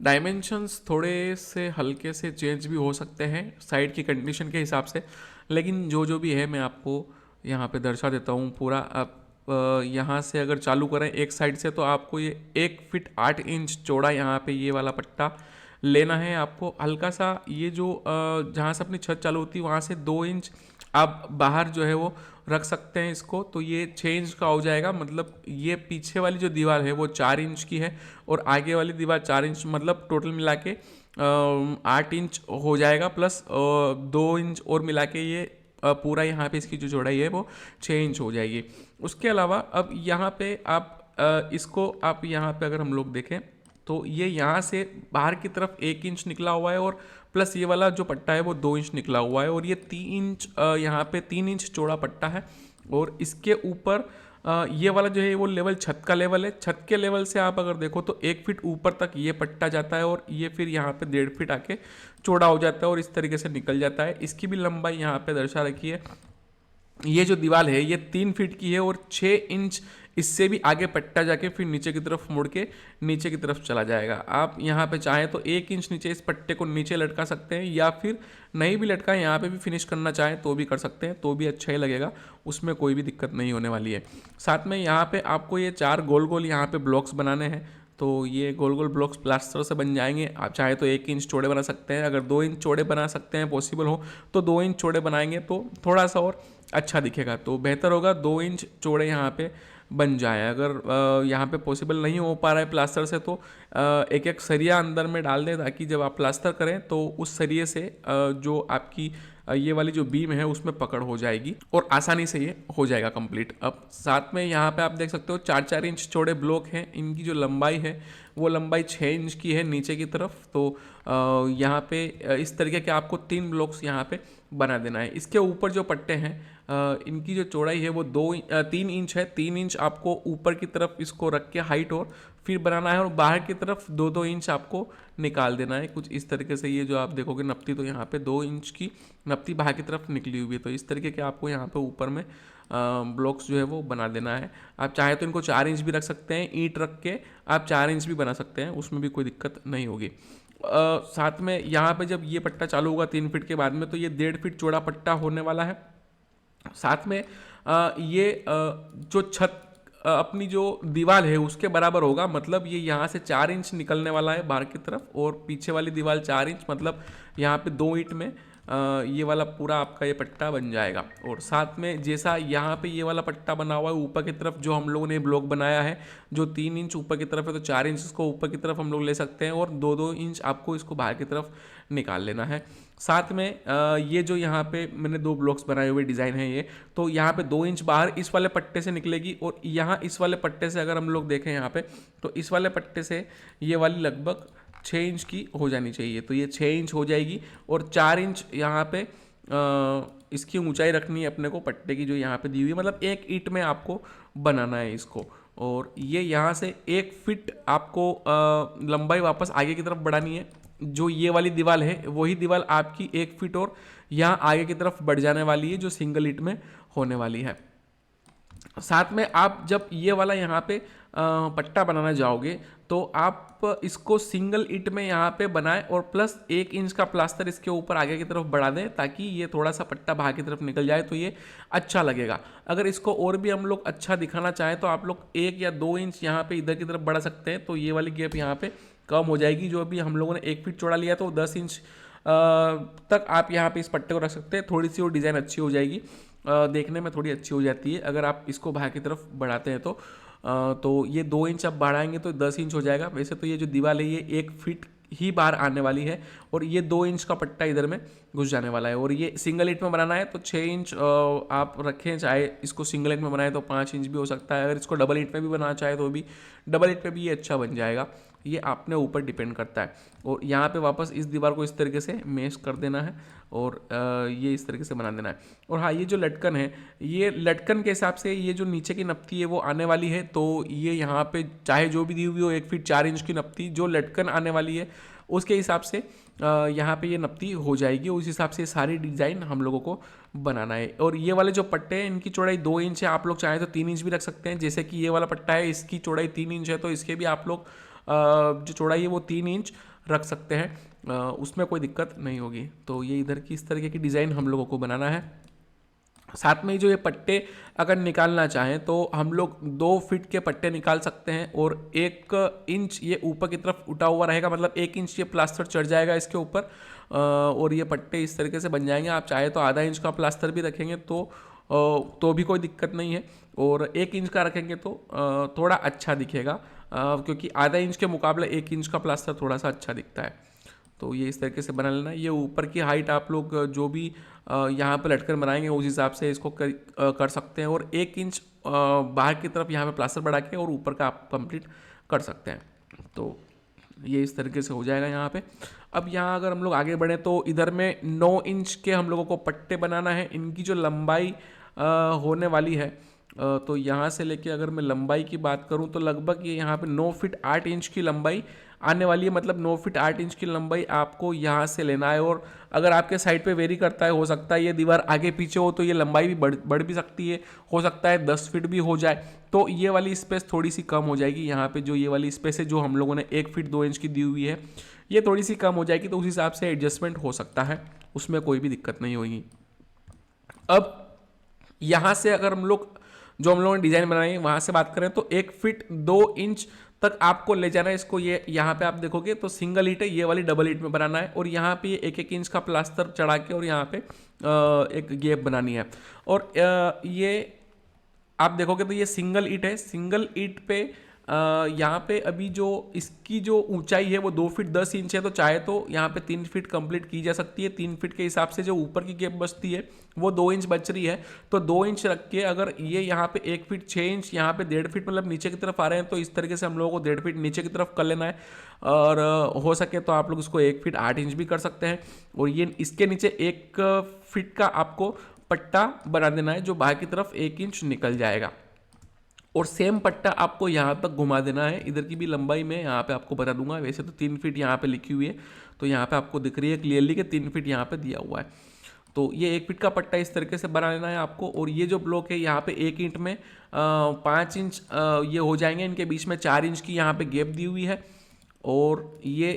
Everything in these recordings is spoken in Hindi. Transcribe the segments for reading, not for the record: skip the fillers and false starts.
डायमेंशंस थोड़े से हल्के से चेंज भी हो सकते हैं साइड की कंडीशन के हिसाब से, लेकिन जो भी है मैं आपको यहाँ पे दर्शा देता हूँ पूरा। आप यहाँ से अगर चालू करें एक साइड से तो आपको ये 1 फीट 8 इंच चौड़ा यहाँ पे ये वाला पट्टा लेना है आपको। हल्का सा ये जो जहाँ से अपनी छत चालू होती है वहाँ से 2 इंच आप बाहर जो है वो रख सकते हैं इसको, तो ये 6 इंच का हो जाएगा। मतलब ये पीछे वाली जो दीवार है वो 4 इंच की है और आगे वाली दीवार 4 इंच, मतलब टोटल मिला के 8 इंच हो जाएगा, प्लस 2 इंच और मिला के ये पूरा यहाँ पे इसकी जो चौड़ाई है वो 6 इंच हो जाएगी। उसके अलावा अब यहाँ पे आप इसको आप यहाँ पे अगर हम लोग देखें तो ये यहाँ से बाहर की तरफ 1 इंच निकला हुआ है और प्लस ये वाला जो पट्टा है वो 2 इंच निकला हुआ है और ये 3 इंच यहाँ पे 3 इंच चौड़ा पट्टा है। और इसके ऊपर ये वाला जो है वो लेवल छत का लेवल है। छत के लेवल से आप अगर देखो तो 1 फीट ऊपर तक ये पट्टा जाता है और ये फिर यहाँ पे 1.5 फीट आके चौड़ा हो जाता है और इस तरीके से निकल जाता है। इसकी भी लंबाई यहाँ पे दर्शा रखी है। ये जो दीवार है ये 3 फीट की है और 6 इंच इससे भी आगे पट्टा जाके फिर नीचे की तरफ मुड़ के नीचे की तरफ चला जाएगा। आप यहाँ पे चाहें तो 1 इंच नीचे इस पट्टे को नीचे लटका सकते हैं या फिर नहीं भी लटकाएं, यहाँ पे भी फिनिश करना चाहें तो भी कर सकते हैं, तो भी अच्छा ही लगेगा, उसमें कोई भी दिक्कत नहीं होने वाली है। साथ में यहाँ पे आपको ये 4 गोल गोल यहाँ पे ब्लॉक्स बनाने हैं, तो ये गोल गोल ब्लॉक्स प्लास्टर से बन जाएंगे। आप चाहे तो 1 इंच चौड़े बना सकते हैं, अगर 2 इंच चौड़े बना सकते हैं पॉसिबल हो तो 2 इंच चौड़े बनाएंगे तो थोड़ा सा और अच्छा दिखेगा, तो बेहतर होगा 2 इंच चौड़े यहाँ पे बन जाए। अगर यहाँ पे पॉसिबल नहीं हो पा रहा है प्लास्टर से तो एक एक सरिया अंदर में डाल दें ताकि जब आप प्लास्टर करें तो उस सरिये से जो आपकी ये वाली जो बीम है उसमें पकड़ हो जाएगी और आसानी से ये हो जाएगा कंप्लीट। अब साथ में यहाँ पे आप देख सकते हो 4-4 इंच चौड़े ब्लॉक हैं, इनकी जो लंबाई है वो लंबाई 6 इंच की है नीचे की तरफ। तो यहाँ पे इस तरीके के आपको 3 ब्लॉक्स यहाँ पे बना देना है। इसके ऊपर जो पट्टे हैं इनकी जो चौड़ाई है वो 3 इंच है। 3 इंच आपको ऊपर की तरफ इसको रख के हाइट और फिर बनाना है और बाहर की तरफ 2-2 इंच आपको निकाल देना है। कुछ इस तरीके से ये जो आप देखोगे नपती, तो यहाँ पे 2 इंच की नपती बाहर की तरफ निकली हुई है, तो इस तरीके के आपको यहाँ पे ऊपर में ब्लॉक्स जो है वो बना देना है। आप चाहे तो इनको 4 इंच भी रख सकते हैं, ईंट रख के आप 4 इंच भी बना सकते हैं, उसमें भी कोई दिक्कत नहीं होगी। साथ में यहाँ पे जब ये पट्टा चालू होगा 3 फीट के बाद में तो ये 1.5 फीट चौड़ा पट्टा होने वाला है। साथ में ये जो छत अपनी जो दीवार है उसके बराबर होगा, मतलब ये यहाँ से 4 इंच निकलने वाला है बाहर की तरफ और पीछे वाली दीवार 4 इंच, मतलब यहाँ पे 2 ईंट में ये वाला पूरा आपका ये पट्टा बन जाएगा। और साथ में जैसा यहाँ पे ये वाला पट्टा बना हुआ है ऊपर की तरफ जो हम लोगों ने ब्लॉक बनाया है जो 3 इंच ऊपर की तरफ है, तो 4 इंच इसको ऊपर की तरफ हम लोग ले सकते हैं और 2-2 इंच आपको इसको बाहर की तरफ निकाल लेना है। साथ में ये जो यहाँ पे मैंने 2 ब्लॉक्स बनाए हुए डिज़ाइन है ये, तो यहाँ पे 2 इंच बाहर इस वाले पट्टे से निकलेगी और यहाँ इस वाले पट्टे से अगर हम लोग देखें यहाँ पे तो इस वाले पट्टे से ये वाली लगभग 6 इंच की हो जानी चाहिए, तो ये 6 इंच हो जाएगी। और 4 इंच यहाँ पे इसकी ऊंचाई रखनी है अपने को पट्टे की जो यहाँ पे दी हुई है, मतलब 1 ईंट में आपको बनाना है इसको। और ये यहाँ से 1 फीट आपको लंबाई वापस आगे की तरफ बढ़ानी है। जो ये वाली दीवार है वही दीवार आपकी 1 फीट और यहाँ आगे की तरफ बढ़ जाने वाली है जो सिंगल ईंट में होने वाली है। साथ में आप जब ये वाला यहाँ पे पट्टा बनाना जाओगे तो आप इसको सिंगल ईंट में यहाँ पे बनाएं और प्लस 1 इंच का प्लास्टर इसके ऊपर आगे की तरफ बढ़ा दें ताकि ये थोड़ा सा पट्टा बाहर की तरफ निकल जाए तो ये अच्छा लगेगा। अगर इसको और भी हम लोग अच्छा दिखाना चाहें तो आप लोग 1 या 2 इंच यहाँ पे इधर की तरफ बढ़ा सकते हैं, तो ये वाली गैप यहाँ पे कम हो जाएगी। जो अभी हम लोगों ने 1 फीट चौड़ा लिया तो 10 इंच तक आप यहाँ पे इस पट्टे को रख सकते हैं, थोड़ी सी और डिज़ाइन अच्छी हो जाएगी, देखने में थोड़ी अच्छी हो जाती है अगर आप इसको बाहर की तरफ बढ़ाते हैं तो ये 2 इंच आप बढ़ाएंगे तो 10 इंच हो जाएगा। वैसे तो ये जो दीवार है ये 1 फीट ही बाहर आने वाली है और ये 2 इंच का पट्टा इधर में घुस जाने वाला है। और ये सिंगल ईंट में बनाना है तो 6 इंच आप रखें, चाहे इसको सिंगल ईंट में बनाए तो 5 इंच भी हो सकता है, अगर इसको डबल ईंट में भी बनाना चाहे तो भी डबल ईंट में भी ये अच्छा बन जाएगा, ये आपने ऊपर डिपेंड करता है। और यहाँ पे वापस इस दीवार को इस तरीके से मेश कर देना है और ये इस तरीके से बना देना है। और हाँ, ये जो लटकन है ये लटकन के हिसाब से ये जो नीचे की नपती है वो आने वाली है, तो ये यहाँ पे चाहे जो भी दी हुई हो 1 फीट 4 इंच की नपती जो लटकन आने वाली है उसके हिसाब से यहाँ पे ये नपती हो जाएगी, उस हिसाब से सारी डिज़ाइन हम लोगों को बनाना है। और ये वाले जो पट्टे हैं इनकी चौड़ाई 2 इंच है, आप लोग चाहें तो 3 इंच भी रख सकते हैं। जैसे कि ये वाला पट्टा है इसकी चौड़ाई 3 इंच है तो इसके भी आप लोग जो चौड़ाई है वो 3 इंच रख सकते हैं, उसमें कोई दिक्कत नहीं होगी। तो ये इधर की इस तरीके की डिज़ाइन हम लोगों को बनाना है। साथ में ही जो ये पट्टे अगर निकालना चाहें तो हम लोग 2 फीट के पट्टे निकाल सकते हैं, और 1 इंच ये ऊपर की तरफ उठा हुआ रहेगा, मतलब 1 इंच ये प्लास्टर चढ़ जाएगा इसके ऊपर, और ये पट्टे इस तरीके से बन जाएंगे। आप चाहे तो आधा इंच का प्लास्टर भी रखेंगे तो भी कोई दिक्कत नहीं है, और 1 इंच का रखेंगे तो थोड़ा अच्छा दिखेगा, क्योंकि आधा इंच के मुकाबले 1 इंच का प्लास्टर थोड़ा सा अच्छा दिखता है। तो ये इस तरीके से बना लेना है। ये ऊपर की हाइट आप लोग जो भी यहाँ पर लटकन बनाएंगे उस हिसाब से इसको कर सकते हैं, और 1 इंच बाहर की तरफ यहाँ पे प्लास्टर बढ़ा के और ऊपर का आप कंप्लीट कर सकते हैं। तो ये इस तरीके से हो जाएगा यहाँ पे। अब यहाँ अगर हम लोग आगे बढ़ें तो इधर में 9 इंच के हम लोगों को पट्टे बनाना है। इनकी जो लंबाई होने वाली है, तो यहाँ से लेके अगर मैं लंबाई की बात करूँ तो लगभग ये यहाँ पे 9 फीट 8 इंच की लंबाई आने वाली है। मतलब 9 फीट 8 इंच की लंबाई आपको यहाँ से लेना है, और अगर आपके साइड पे वेरी करता है, हो सकता है ये दीवार आगे पीछे हो तो ये लंबाई भी बढ़ भी सकती है, हो सकता है 10 फीट भी हो जाए, तो ये वाली स्पेस थोड़ी सी कम हो जाएगी। यहाँ पे जो ये वाली स्पेस है जो हम लोगों ने 1 फीट 2 इंच की दी हुई है, ये थोड़ी सी कम हो जाएगी, तो उस हिसाब से एडजस्टमेंट हो सकता है, उसमें कोई भी दिक्कत नहीं होगी। अब यहाँ से अगर हम लोगों ने डिज़ाइन बनाई है वहाँ से बात करें तो 1 फीट 2 इंच तक आपको ले जाना है इसको। ये यहाँ पे आप देखोगे तो सिंगल ईट है, ये वाली डबल ईट में बनाना है, और यहाँ पे 1-1 इंच का प्लास्टर चढ़ा के और यहाँ पे एक गैप बनानी है। और ये आप देखोगे तो ये सिंगल ईट है। सिंगल ईट पे यहाँ पे अभी जो इसकी जो ऊंचाई है वो 2 फीट 10 इंच है, तो चाहे तो यहाँ पे 3 फीट कंप्लीट की जा सकती है। 3 फीट के हिसाब से जो ऊपर की गैप बचती है वो 2 इंच बच रही है, तो 2 इंच रख के अगर ये यहाँ पे 1 फीट 6 इंच, यहाँ पे 1.5 फीट मतलब नीचे की तरफ आ रहे हैं, तो इस तरीके से हम लोगों को 1.5 फीट नीचे की तरफ कर लेना है। और हो सके तो आप लोग इसको 1 फीट 8 इंच भी कर सकते हैं, और ये इसके नीचे 1 फीट का आपको पट्टा बना देना है जो बाहर की तरफ 1 इंच निकल जाएगा, और सेम पट्टा आपको यहाँ तक घुमा देना है। इधर की भी लंबाई मैं यहाँ पे आपको बता दूंगा। वैसे तो 3 फीट यहाँ पे लिखी हुई है, तो यहाँ पे आपको दिख रही है क्लियरली कि 3 फीट यहाँ पे दिया हुआ है। तो ये 1 फीट का पट्टा इस तरीके से बना लेना है आपको। और ये जो ब्लॉक है यहाँ पे 1 ईंट में 5 इंच ये हो जाएंगे, इनके बीच में 4 इंच की यहाँ पे गैप दी हुई है। और ये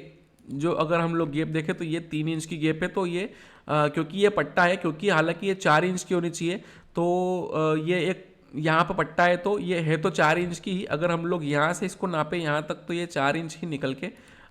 जो अगर हम लोग गैप देखें तो ये 3 इंच की गैप है। तो ये क्योंकि ये पट्टा है, क्योंकि हालांकि ये 4 इंच की होनी चाहिए, तो ये एक यहाँ पर पट्टा है तो ये है तो 4 इंच की ही। अगर हम लोग यहाँ से इसको नापे यहाँ तक तो ये 4 इंच ही निकल के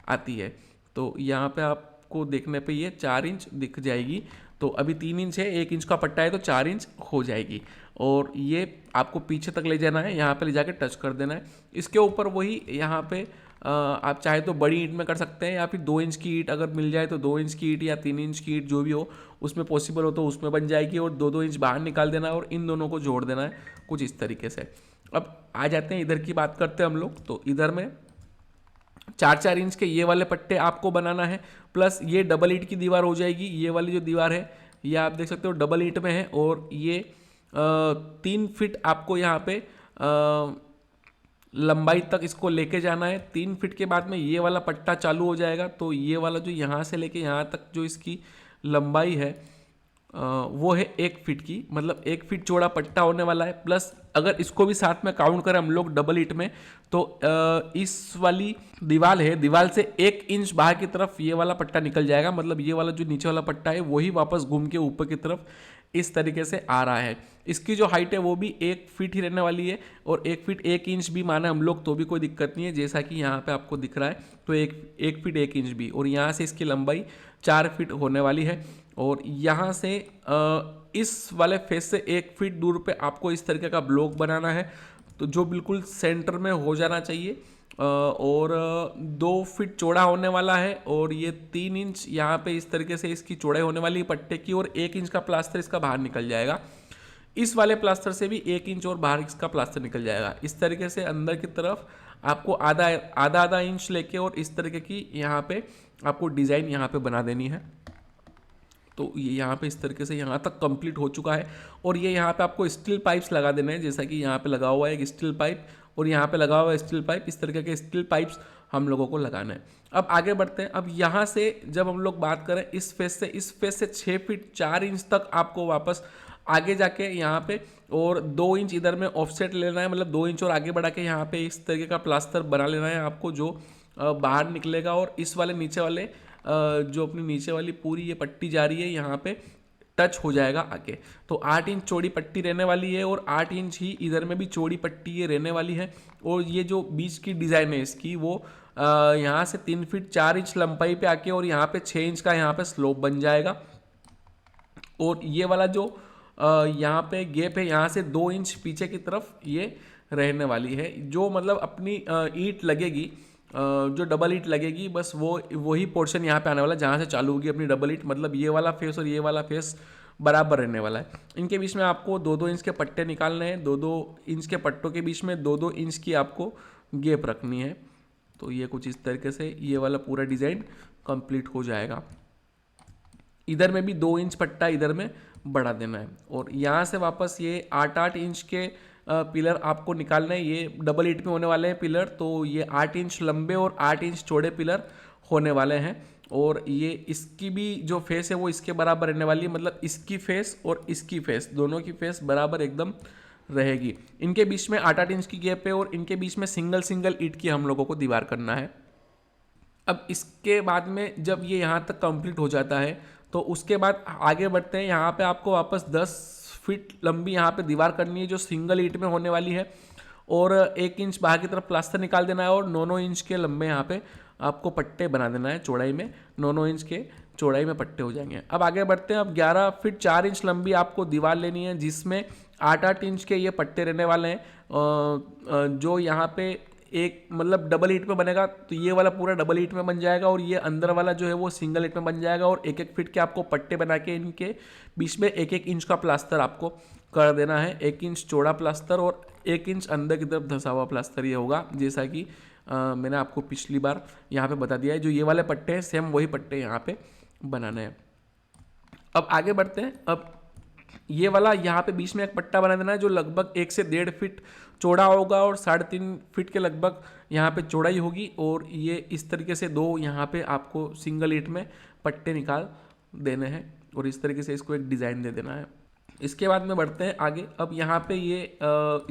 आती है। तो यहाँ पे आपको देखने पे ये 4 इंच दिख जाएगी। तो अभी 3 इंच है, 1 इंच का पट्टा है तो 4 इंच हो जाएगी। और ये आपको पीछे तक ले जाना है, यहाँ पे ले जाके टच कर देना है। इसके ऊपर वही यहाँ पे आप चाहे तो बड़ी ईंट में कर सकते हैं, या फिर 2 इंच की ईंट अगर मिल जाए तो 2 इंच की ईंट या 3 इंच की ईंट जो भी हो उसमें पॉसिबल हो तो उसमें बन जाएगी। और 2-2 इंच बाहर निकाल देना है और इन दोनों को जोड़ देना है कुछ इस तरीके से। अब आ जाते हैं इधर की बात करते हैं हम लोग। तो इधर में 4-4 इंच के ये वाले पट्टे आपको बनाना है, प्लस ये डबल ईंट की दीवार हो जाएगी। ये वाली जो दीवार है ये आप देख सकते हो डबल ईंट में है, और ये 3 फीट आपको यहाँ पे लंबाई तक इसको लेके जाना है। 3 फीट के बाद में ये वाला पट्टा चालू हो जाएगा। तो ये वाला जो यहाँ से लेके यहाँ तक जो इसकी लंबाई है वो है 1 फीट की, मतलब 1 फीट चौड़ा पट्टा होने वाला है। प्लस अगर इसको भी साथ में काउंट करें हम लोग डबल ईंट में, तो इस वाली दीवार है, दीवार से 1 इंच बाहर की तरफ ये वाला पट्टा निकल जाएगा। मतलब ये वाला जो नीचे वाला पट्टा है वही वापस घूम के ऊपर की तरफ इस तरीके से आ रहा है। इसकी जो हाइट है वो भी 1 फीट ही रहने वाली है, और 1 फीट 1 इंच भी माने हम लोग तो भी कोई दिक्कत नहीं है, जैसा कि यहाँ पे आपको दिख रहा है। तो 1 फीट 1 इंच भी, और यहाँ से इसकी लंबाई 4 फीट होने वाली है। और यहाँ से इस वाले फेस से 1 फीट दूर पे आपको इस तरीके का ब्लॉक बनाना है, तो जो बिल्कुल सेंटर में हो जाना चाहिए। और 2 फीट चौड़ा होने वाला है, और ये 3 इंच यहाँ पे इस तरीके से इसकी चौड़ाई होने वाली है पट्टे की, और 1 इंच का प्लास्टर इसका बाहर निकल जाएगा। इस वाले प्लास्टर से भी 1 इंच और बाहर इसका प्लास्टर निकल जाएगा। इस तरीके से अंदर की तरफ आपको आधा इंच लेके और इस तरीके की यहाँ पे आपको डिज़ाइन यहाँ पे बना देनी है। तो ये यहाँ पे इस तरीके से यहाँ तक कंप्लीट हो चुका है। और ये यहाँ पे आपको स्टील पाइप्स लगा देने हैं, जैसा कि यहाँ पे लगा हुआ है एक स्टील पाइप, और यहाँ पे लगा हुआ है स्टील पाइप। इस तरीके के स्टील पाइप्स हम लोगों को लगाना है। अब आगे बढ़ते हैं। अब यहाँ से जब हम लोग बात करें इस फेस से 6 फीट 4 इंच तक आपको वापस आगे जाके यहाँ पे और 2 इंच इधर में ऑफसेट लेना है, मतलब 2 इंच और आगे बढ़ा के यहाँ पे इस तरीके का प्लास्टर बना लेना है आपको, जो बाहर निकलेगा और इस वाले नीचे वाले जो अपनी नीचे वाली पूरी ये पट्टी जा रही है यहाँ पे टच हो जाएगा आगे। तो 8 इंच चौड़ी पट्टी रहने वाली है और 8 इंच ही इधर में भी चौड़ी पट्टी ये रहने वाली है। और ये जो बीच की डिज़ाइन है इसकी वो यहाँ से 3 फीट 4 इंच लंबाई पे आके और यहाँ पे 6 इंच का यहाँ पे स्लोप बन जाएगा। और ये वाला जो यहाँ पे गैप है यहाँ से 2 इंच पीछे की तरफ ये रहने वाली है। जो मतलब अपनी ईंट लगेगी, जो डबल ईंट लगेगी, बस वही पोर्शन यहाँ पे आने वाला है जहाँ से चालू होगी अपनी डबल ईंट। मतलब ये वाला फेस और ये वाला फेस बराबर रहने वाला है। इनके बीच में आपको 2-2 इंच के पट्टे निकालने हैं। 2-2 इंच के पट्टों के बीच में 2-2 इंच की आपको गैप रखनी है। तो ये कुछ इस तरीके से ये वाला पूरा डिज़ाइन कंप्लीट हो जाएगा। इधर में भी 2 इंच पट्टा इधर में बढ़ा देना है। और यहाँ से वापस ये 8-8 इंच के पिलर आपको निकालना है। ये डबल ईंट में होने वाले हैं पिलर, तो ये 8 इंच लंबे और 8 इंच चौड़े पिलर होने वाले हैं। और ये इसकी भी जो फेस है वो इसके बराबर रहने वाली है। मतलब इसकी फेस और इसकी फेस, दोनों की फेस बराबर एकदम रहेगी। इनके बीच में 8-8 इंच की गैप है और इनके बीच में सिंगल सिंगल ईंट की हम लोगों को दीवार करना है। अब इसके बाद में जब ये यहाँ तक कंप्लीट हो जाता है तो उसके बाद आगे बढ़ते हैं। यहाँ पे आपको वापस 10 फीट लंबी यहाँ पे दीवार करनी है जो सिंगल ईंट में होने वाली है। और 1 इंच बाहर की तरफ प्लास्टर निकाल देना है और 9-9 इंच के लंबे यहाँ पे आपको पट्टे बना देना है चौड़ाई में। 9-9 इंच के चौड़ाई में पट्टे हो जाएंगे। अब आगे बढ़ते हैं। अब 11 फीट 4 इंच लंबी आपको दीवार लेनी है जिसमें 8-8 इंच के ये पट्टे रहने वाले हैं। जो यहाँ पे एक मतलब डबल ईंट में बनेगा तो ये वाला पूरा डबल ईंट में बन जाएगा और ये अंदर वाला जो है वो सिंगल ईंट में बन जाएगा। और 1-1 फीट के आपको पट्टे बना के इनके बीच में 1-1 इंच का प्लास्टर आपको कर देना है। 1 इंच चौड़ा प्लास्टर और 1 इंच अंदर की तरफ धंसा हुआ प्लास्टर ये होगा। जैसा कि मैंने आपको पिछली बार यहाँ पे बता दिया है। जो ये वाले पट्टे हैं सेम वही पट्टे यहाँ पे बनाने हैं। अब आगे बढ़ते हैं। अब ये वाला यहाँ पे बीच में एक पट्टा बना देना है जो लगभग 1 से 1.5 फीट चौड़ा होगा और 3.5 फीट के लगभग यहाँ पे चौड़ाई होगी। और ये इस तरीके से 2 यहाँ पे आपको सिंगल ईंट में पट्टे निकाल देने हैं और इस तरीके से इसको एक डिज़ाइन दे देना है। इसके बाद में बढ़ते हैं आगे। अब यहाँ पे ये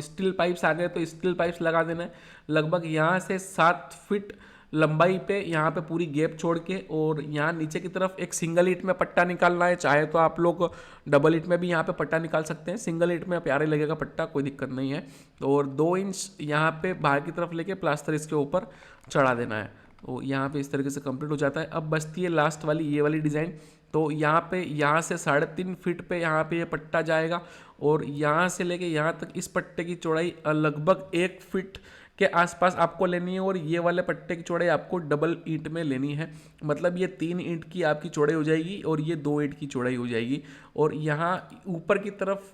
स्टील पाइप्स आ गए तो स्टील पाइप्स लगा देना है लगभग यहाँ से 7 फीट लंबाई पे यहाँ पे पूरी गैप छोड़ के। और यहाँ नीचे की तरफ एक सिंगल ईंट में पट्टा निकालना है। चाहे तो आप लोग डबल ईंट में भी यहाँ पे पट्टा निकाल सकते हैं। सिंगल ईंट में प्यारे लगेगा पट्टा, कोई दिक्कत नहीं है। और 2 इंच यहाँ पे बाहर की तरफ लेके प्लास्टर इसके ऊपर चढ़ा देना है। तो यहाँ पे इस तरीके से कंप्लीट हो जाता है। अब बचती है लास्ट वाली ये वाली डिज़ाइन। तो यहाँ से 3.5 फीट पे यहाँ पे ये पट्टा जाएगा और यहाँ से लेके यहाँ तक इस पट्टे की चौड़ाई लगभग 1 फीट के आसपास आपको लेनी है। और ये वाले पट्टे की चौड़ाई आपको डबल ईंट में लेनी है। मतलब ये 3 ईंट की आपकी चौड़ाई हो जाएगी और ये 2 ईंट की चौड़ाई हो जाएगी। और यहाँ ऊपर की तरफ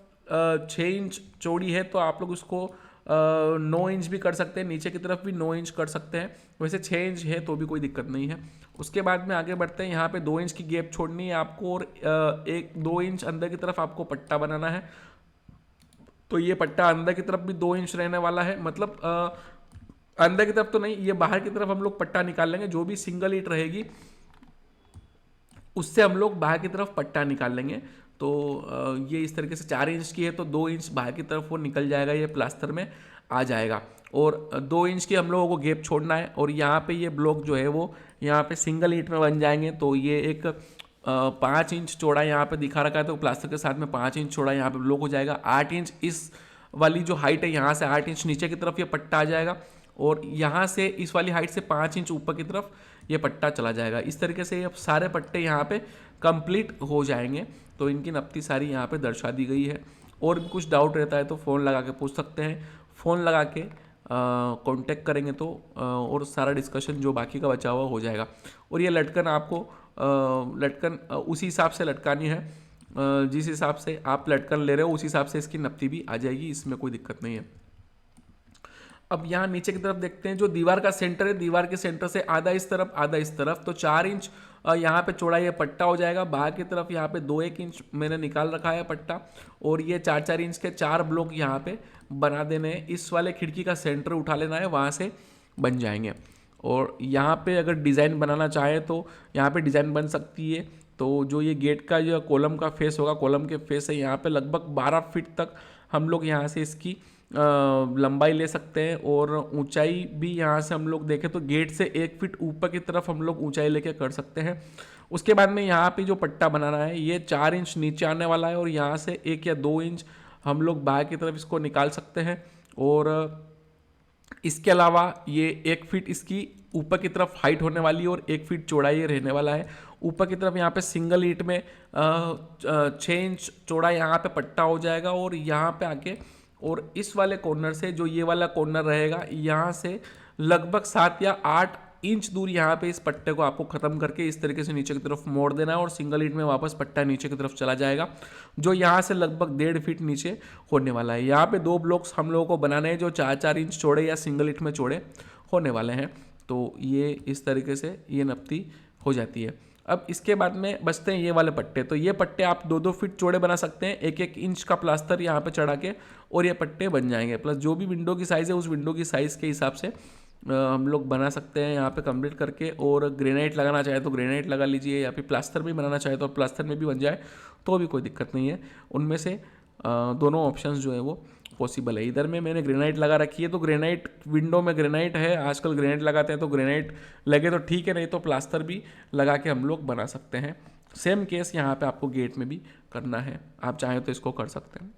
6 इंच चौड़ी है तो आप लोग उसको 9 इंच भी कर सकते हैं। नीचे की तरफ भी 9 इंच कर सकते हैं। वैसे 6 इंच है तो भी कोई दिक्कत नहीं है। उसके बाद में आगे बढ़ते हैं। यहाँ पे 2 इंच की गैप छोड़नी है आपको और 1-2 इंच अंदर की तरफ आपको पट्टा बनाना है। तो ये पट्टा अंदर की तरफ भी 2 इंच रहने वाला है। मतलब अंदर की तरफ तो नहीं, ये बाहर की तरफ हम लोग पट्टा निकाल लेंगे। जो भी सिंगल ईंट रहेगी उससे हम लोग बाहर की तरफ पट्टा निकाल लेंगे। तो ये इस तरीके से 4 इंच की है तो 2 इंच बाहर की तरफ वो निकल जाएगा, ये प्लास्टर में आ जाएगा। और 2 इंच की हम लोगों को गैप छोड़ना है। और यहाँ पे ये ब्लॉक जो है वो यहाँ पे सिंगल ईंट में बन जाएंगे। तो ये एक 5 इंच चौड़ा यहाँ पे दिखा रखा है तो प्लास्टर के साथ में 5 इंच चौड़ा यहाँ पे ब्लॉक हो जाएगा। 8 इंच इस वाली जो हाइट है यहाँ से 8 इंच नीचे की तरफ ये पट्टा आ जाएगा और यहाँ से इस वाली हाइट से 5 इंच ऊपर की तरफ ये पट्टा चला जाएगा। इस तरीके से अब सारे पट्टे यहाँ पे कंप्लीट हो जाएंगे। तो इनकी नप्ती सारी यहाँ पे दर्शा दी गई है। और भी कुछ डाउट रहता है तो फ़ोन लगा के पूछ सकते हैं। फ़ोन लगा के कांटेक्ट करेंगे तो और सारा डिस्कशन जो बाकी का बचा हुआ हो जाएगा। और ये लटकन आपको लटकन उसी हिसाब से लटकानी है जिस हिसाब से आप लटकन ले रहे हो, उस हिसाब से इसकी नप्ती भी आ जाएगी। इसमें कोई दिक्कत नहीं है। अब यहाँ नीचे की तरफ देखते हैं। जो दीवार का सेंटर है, दीवार के सेंटर से आधा इस तरफ आधा इस तरफ, तो 4 इंच यहाँ पे चौड़ा ये पट्टा हो जाएगा। बाहर की तरफ यहाँ पे 2-1 इंच मैंने निकाल रखा है पट्टा। और ये 4-4 इंच के 4 ब्लॉक यहाँ पे बना देने हैं। इस वाले खिड़की का सेंटर उठा लेना है, वहाँ से बन जाएंगे। और यहाँ पे अगर डिज़ाइन बनाना चाहे तो यहाँ पे डिज़ाइन बन सकती है। तो जो ये गेट का जो कॉलम का फेस होगा, कॉलम के फेस है यहाँ पे लगभग 12 फीट तक हम लोग यहाँ से इसकी लंबाई ले सकते हैं, और ऊंचाई भी यहाँ से हम लोग देखें तो गेट से 1 फीट ऊपर की तरफ हम लोग ऊंचाई लेके कर सकते हैं। उसके बाद में यहाँ पे जो पट्टा बनाना है ये 4 इंच नीचे आने वाला है, और यहाँ से 1 या 2 इंच हम लोग बाहर की तरफ इसको निकाल सकते हैं। और इसके अलावा ये 1 फीट इसकी ऊपर की तरफ हाइट होने वाली है, और 1 फीट चौड़ाई ये रहने वाला है। ऊपर की तरफ यहाँ पे सिंगल ईंट में 6 इंच चौड़ा यहाँ पे पट्टा हो जाएगा, और यहाँ पे आके और इस वाले कॉर्नर से जो ये वाला कॉर्नर रहेगा यहाँ से लगभग 7 या 8 इंच दूर यहाँ पे इस पट्टे को आपको खत्म करके इस तरीके से नीचे की तरफ मोड़ देना है, और सिंगल ईंट में वापस पट्टा नीचे की तरफ चला जाएगा, जो यहाँ से लगभग 1.5 फीट नीचे होने वाला है। यहाँ पे 2 ब्लॉक्स हम लोगों को बनाने हैं जो 4-4 इंच चौड़े या सिंगल ईंट में चौड़े होने वाले हैं। तो ये इस तरीके से ये नपती हो जाती है। अब इसके बाद में बचते हैं ये वाले पट्टे। तो ये पट्टे आप 2-2 फीट चौड़े बना सकते हैं, 1-1 इंच का प्लास्टर यहाँ पे चढ़ा के, और ये पट्टे बन जाएंगे। प्लस जो भी विंडो की साइज़ है उस विंडो की साइज़ के हिसाब से हम लोग बना सकते हैं यहाँ पे कंप्लीट करके। और ग्रेनाइट लगाना चाहे तो ग्रेनाइट लगा लीजिए, या फिर प्लास्टर भी बनाना चाहे तो प्लास्टर में भी बन जाए तो भी कोई दिक्कत नहीं है। उनमें से दोनों ऑप्शंस जो है वो पॉसिबल है। इधर में मैंने ग्रेनाइट लगा रखी है, तो ग्रेनाइट विंडो में ग्रेनाइट है, आजकल ग्रेनाइट लगाते हैं, तो ग्रेनाइट लगे तो ठीक है, नहीं तो प्लास्टर भी लगा के हम लोग बना सकते हैं। सेम केस यहाँ पे आपको गेट में भी करना है, आप चाहें तो इसको कर सकते हैं।